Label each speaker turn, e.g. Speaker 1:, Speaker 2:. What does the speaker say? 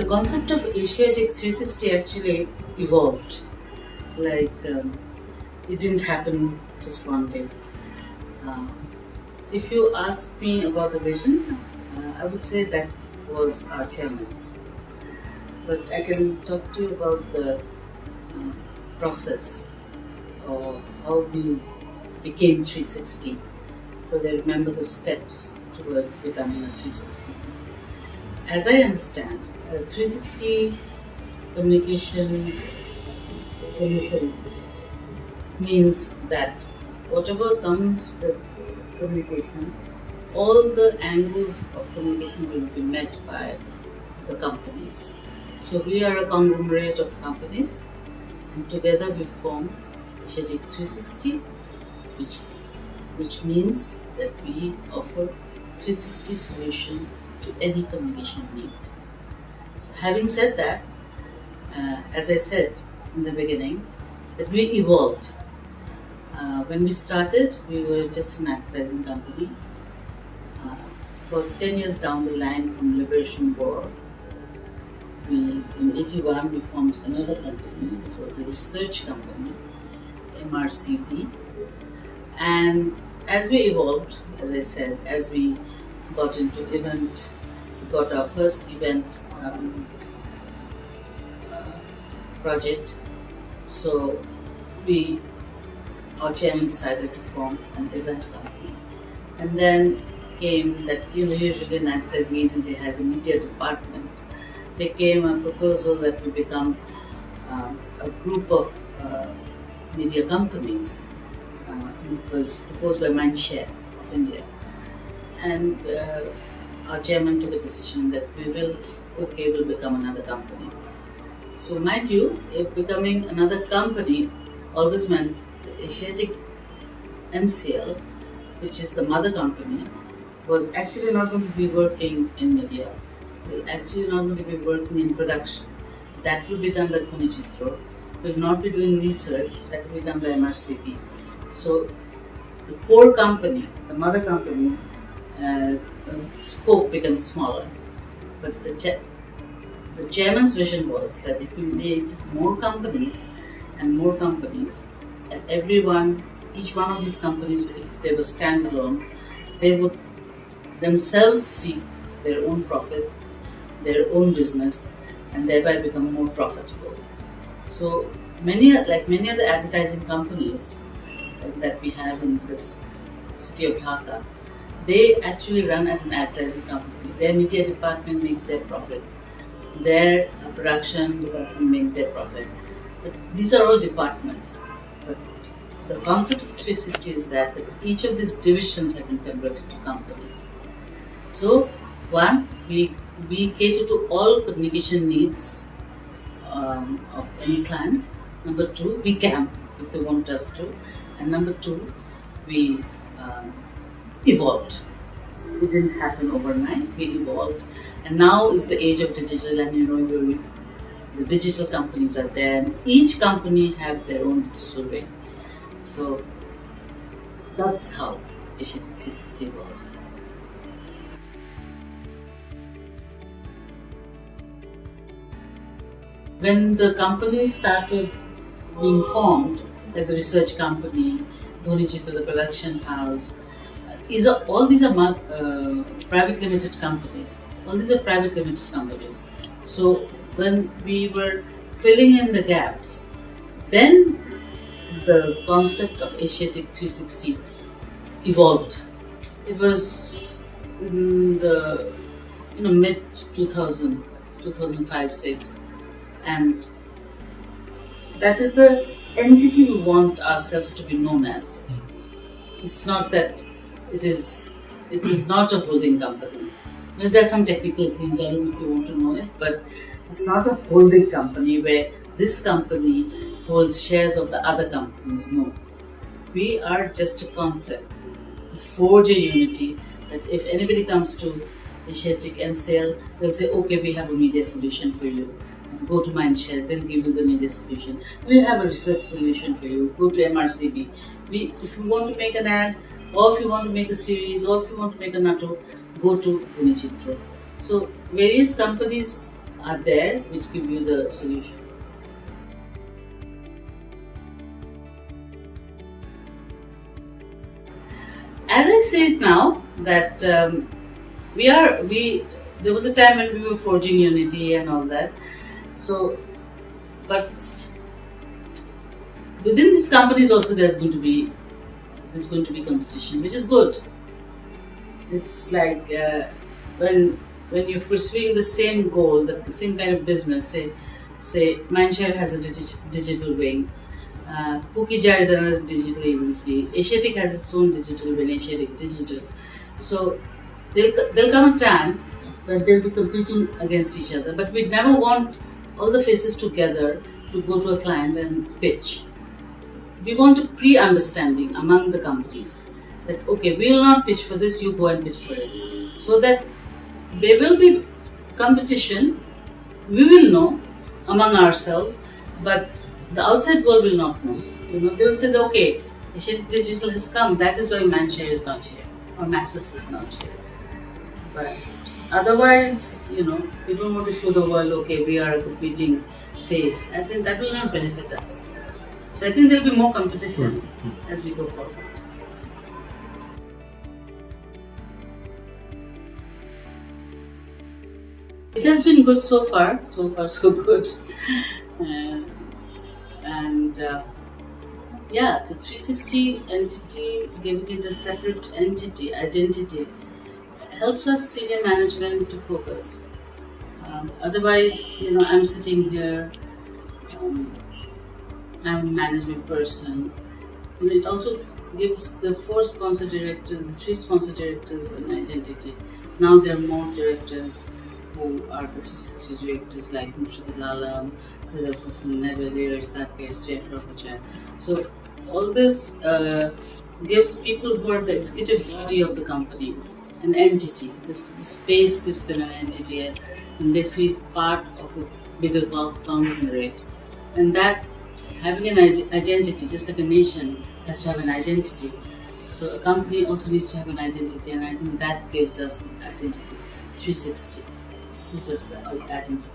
Speaker 1: The concept of Asiatic 360 actually evolved. Like, it didn't happen just one day. Uh, if you ask me about the vision, I would say that was our chairman's. But I can talk to you about the process or how we became 360, because I remember the steps towards becoming a 360. As I understand, a 360 communication solution means that whatever comes with communication, all the angles of communication will be met by the companies. So we are a conglomerate of companies, and together we form Asiatic 360, which means that we offer 360 solution to any communication need. So having said that, as I said in the beginning, that we evolved. When we started, we were just an advertising company. About 10 years down the line from Liberation War, in 81 we formed another company, which was the research company, MRCP. And as we evolved, as I said, as we got into event, we got our first event project. So our chairman decided to form an event company. And then came that, usually an advertising agency has a media department. There came a proposal that we become a group of media companies. It was proposed by Mindshare of India. And our chairman took a decision that we'll become another company. So mind you, if becoming another company always meant the Asiatic MCL, which is the mother company, was actually not going to be working in media. We're actually not going to be working in production. That will be done by Dhoni Chitra. We'll not be doing research. That will be done by MRCP. So the core company, the mother company, scope becomes smaller. But the chairman's vision was that if we made more companies, and each one of these companies, if they were standalone, they would themselves seek their own profit, their own business, and thereby become more profitable. So many other advertising companies that we have in this city of Dhaka, they actually run as an advertising company. Their media department makes their profit. Their production department makes their profit. But these are all departments. But the concept of 360 is that each of these divisions have been converted to companies. So, one, we cater to all communication needs of any client. Number two, we can, if they want us to. And number two, we evolved. It didn't happen overnight, we evolved. And now is the age of digital, and the digital companies are there, and each company have their own digital way. So that's how Asiatic 360 evolved. When the company started being formed, like the research company, Dhoni Chitra, the production house, all these are private limited companies. All these are private limited companies. So when we were filling in the gaps, then the concept of Asiatic 360 evolved. It was in the mid 2005-06, and that is the entity we want ourselves to be known as. It's not that it is not a holding company. There are some technical things, I don't know if you want to know it, but it's not a holding company where this company holds shares of the other companies. No. We are just a concept to forge a unity that if anybody comes to Asiatic MCL, they'll say, okay, we have a media solution for you. And go to Mindshare, they'll give you the media solution. We have a research solution for you. Go to MRCP. If you want to make an ad, or if you want to make a series, or if you want to make a nato, go to Dhoni Chitra. So various companies are there which give you the solution. As I say it now, that there was a time when we were forging unity and all that. So, but within these companies also there's going to be competition, which is good. It's like when you're pursuing the same goal, the same kind of business. Say Mindshare has a digital wing. Cookie Jar is another digital agency. Asiatic has its own digital wing, Asiatic Digital. So there'll come a time when they'll be competing against each other. But we never want all the faces together to go to a client and pitch. We want a pre-understanding among the companies that, okay, we will not pitch for this, you go and pitch for it. So that there will be competition, we will know among ourselves, but the outside world will not know. They'll say, that, okay, Asiatic Digital has come, that is why Mindshare is not here, or Maxis is not here. But otherwise, we don't want to show the world, okay, we are a competing face. I think that will not benefit us. So I think there will be more competition as we go forward. It has been good so far so good. The 360 entity, giving it a separate identity, helps us senior management to focus. Otherwise, I'm sitting here, I'm a management person. And it also gives the three sponsor directors an identity. Now there are more directors who are the 360 directors like Murshid Alam, Zaker, Sara. So all this gives people who are the executive body of the company an entity. The space gives them an entity, and they feel part of a bigger conglomerate. And that having an identity, just like a nation has to have an identity. So a company also needs to have an identity, and I think that gives us the identity. 360 gives us the identity.